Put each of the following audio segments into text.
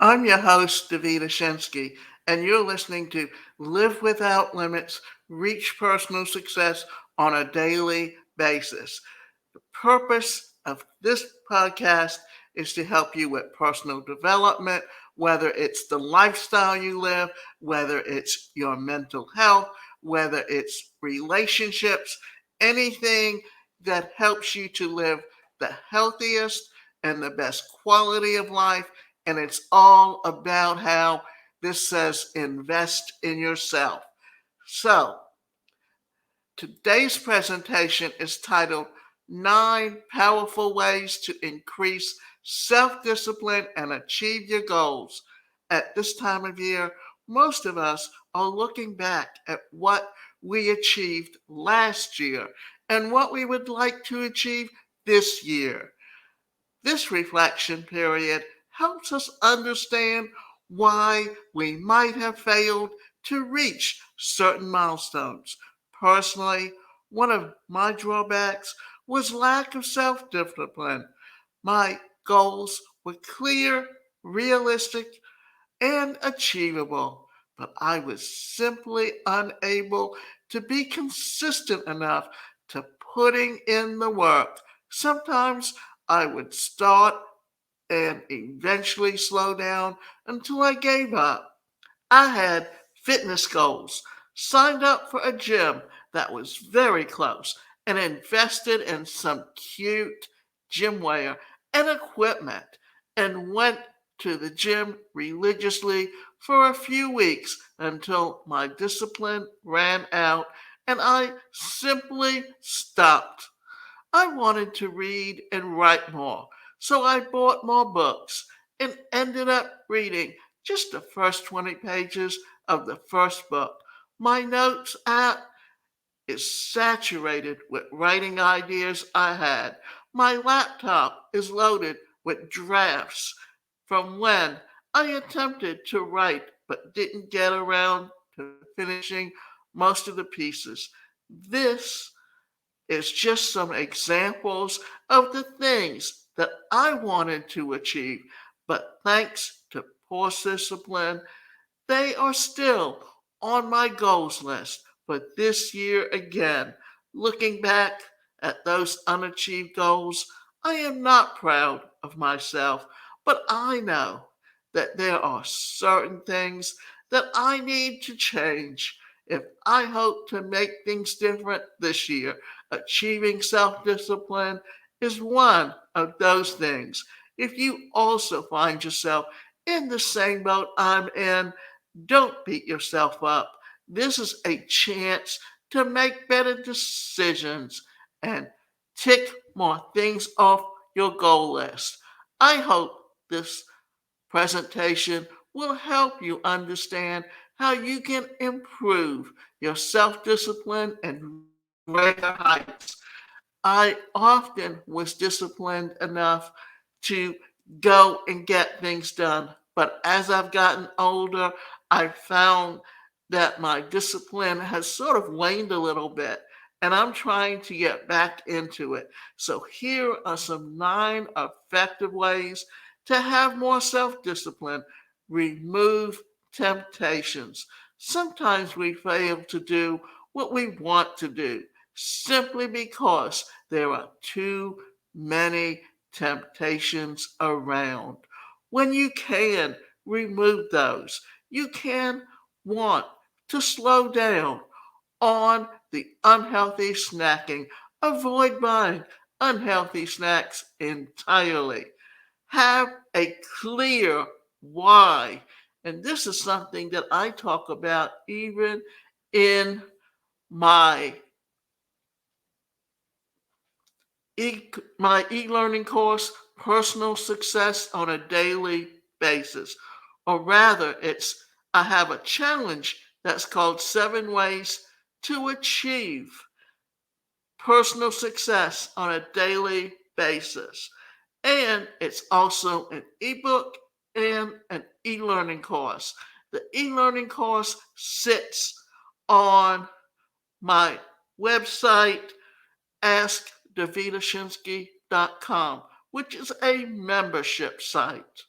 I'm your host, Davida Shinsky, and you're listening to Live Without Limits, Reach Personal Success on a Daily Basis. The purpose of this podcast is to help you with personal development, whether it's the lifestyle you live, whether it's your mental health, whether it's relationships, anything that helps you to live the healthiest and the best quality of life. And it's all about how this says invest in yourself. So, today's presentation is titled 9 Powerful Ways to Increase Self Discipline and Achieve Your Goals. At this time of year, most of us are looking back at what we achieved last year and what we would like to achieve this year. This reflection period helps us understand why we might have failed to reach certain milestones. Personally, one of my drawbacks was lack of self discipline. My goals were clear, realistic, and achievable, but I was simply unable to be consistent enough to putting in the work. Sometimes I would start and eventually slow down until I gave up. I had fitness goals, signed up for a gym that was very close, and invested in some cute gym wear and equipment, and went to the gym religiously for a few weeks until my discipline ran out and I simply stopped. I wanted to read and write more, so I bought more books and ended up reading just the first 20 pages of the first book. My notes app is saturated with writing ideas I had. My laptop is loaded with drafts from when I attempted to write but didn't get around to finishing most of the pieces. This is just some examples of the things that I wanted to achieve, but thanks to poor discipline, they are still on my goals list for this year again. Looking back at those unachieved goals, I am not proud of myself, but I know that there are certain things that I need to change if I hope to make things different this year. Achieving self discipline is one of those things. If you also find yourself in the same boat I'm in, don't beat yourself up. This is a chance to make better decisions and tick more things off your goal list. I hope this presentation will help you understand how you can improve your self discipline and reach greater heights. I often was disciplined enough to go and get things done. But as I've gotten older, I found that my discipline has sort of waned a little bit. And I'm trying to get back into it. So, here are some 9 effective ways to have more self discipline. Remove temptations. Sometimes we fail to do what we want to do simply because there are too many temptations around. When you can remove those, you can want to slow down on the unhealthy snacking. Avoid buying unhealthy snacks entirely. Have a clear why. And this is something that I talk about even in my my e-learning course, Personal Success on a Daily Basis. Or rather, I have a challenge that's called 7 Ways to Achieve Personal Success on a Daily Basis. And it's also an ebook and an e-learning course. The e-learning course sits on my website, askdavidashinsky.com, which is a membership site.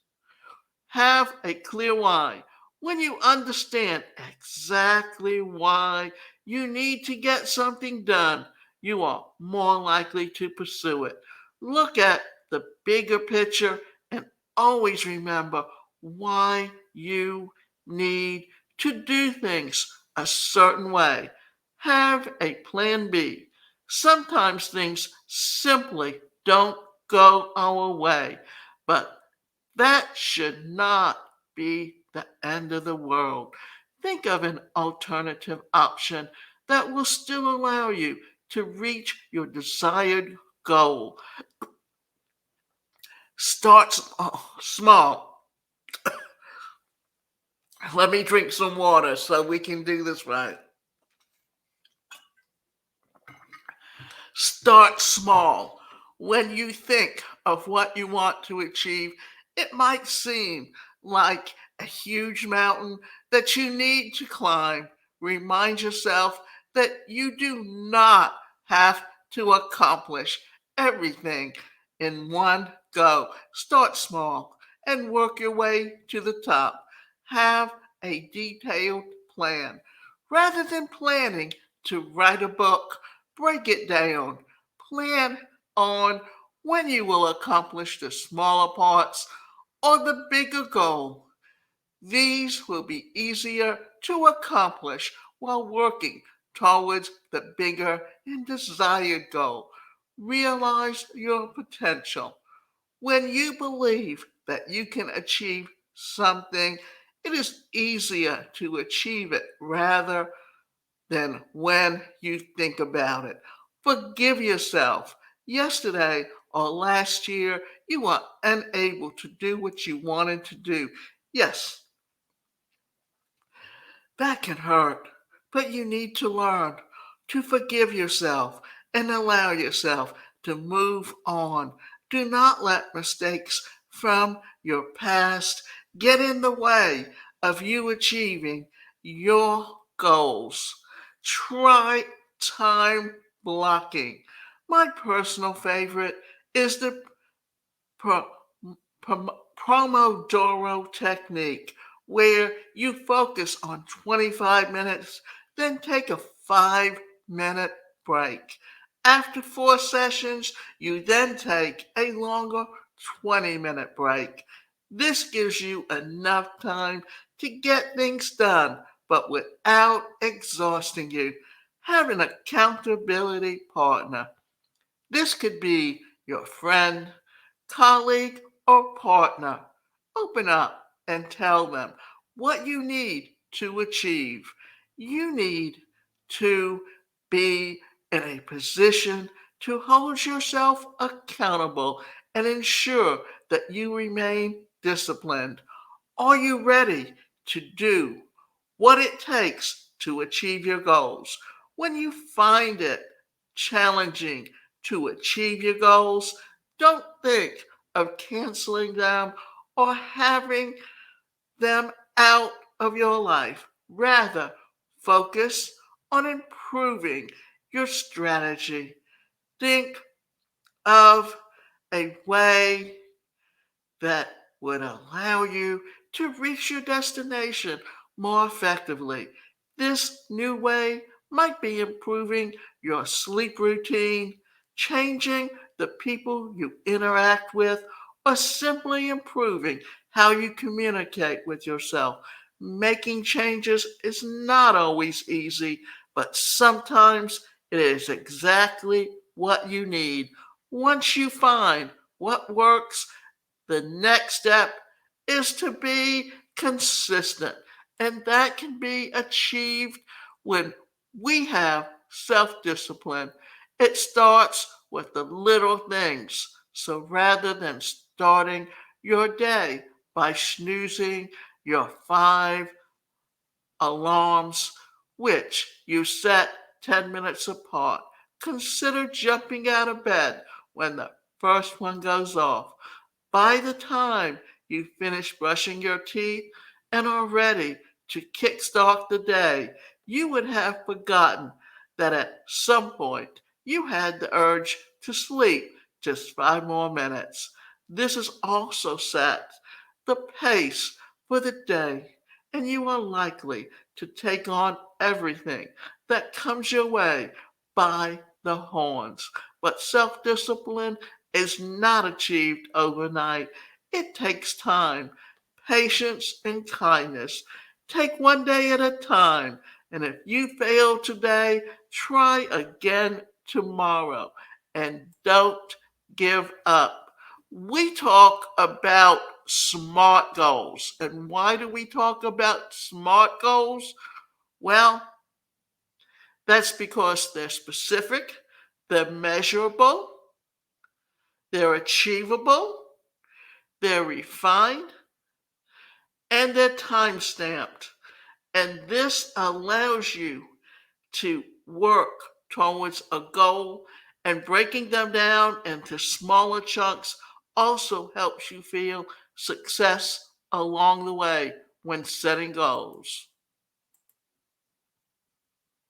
Have a clear why. When you understand exactly why you need to get something done, you are more likely to pursue it. Look at the bigger picture and always remember why you need to do things a certain way. Have a plan B. Sometimes things simply don't go our way, but that should not be the end of the world. Think of an alternative option that will still allow you to reach your desired goal. Start small. Let me drink some water so we can do this right. Start small. When you think of what you want to achieve, it might seem like a huge mountain that you need to climb. Remind yourself that you do not have to accomplish everything in one go. Start small and work your way to the top. Have a detailed plan. Rather than planning to write a book, break it down. Plan on when you will accomplish the smaller parts or the bigger goal. These will be easier to accomplish while working towards the bigger and desired goal. Realize your potential. When you believe that you can achieve something, it is easier to achieve it rather than when you think about it. Forgive yourself. Yesterday or last year, you were unable to do what you wanted to do. Yes, that can hurt, but you need to learn to forgive yourself and allow yourself to move on. Do not let mistakes from your past get in the way of you achieving your goals. Try time blocking. My personal favorite is the pro- Pomodoro technique, where you focus on 25 minutes, then take a 5-minute break. After 4 sessions, you then take a longer 20-minute break. This gives you enough time to get things done, but without exhausting you. Have an accountability partner. This could be your friend, colleague, or partner. Open up and tell them what you need to achieve. You need to be in a position to hold yourself accountable and ensure that you remain disciplined. Are you ready to do what it takes to achieve your goals? When you find it challenging to achieve your goals, don't think of canceling them or having them out of your life. Rather, focus on improving your strategy. Think of a way that would allow you to reach your destination more effectively. This new way might be improving your sleep routine, changing the people you interact with, or simply improving how you communicate with yourself. Making changes is not always easy, but sometimes it is exactly what you need. Once you find what works, the next step is to be consistent, and that can be achieved when we have self discipline. It starts with the little things. So rather than starting your day by snoozing your 5 alarms, which you set 10 minutes apart, consider jumping out of bed when the first one goes off. By the time you finish brushing your teeth and are ready to kickstart the day, you would have forgotten that at some point you had the urge to sleep just 5 more minutes. This is also set. the pace for the day, and you are likely to take on everything that comes your way by the horns. But self discipline is not achieved overnight, it takes time, patience, and kindness. Take one day at a time, and if you fail today, try again tomorrow, and don't give up. We talk about SMART goals. And why do we talk about SMART goals? Well, that's because they're specific, they're measurable, they're achievable, they're refined, and they're time stamped. And this allows you to work towards a goal, and breaking them down into smaller chunks also helps you feel success along the way when setting goals.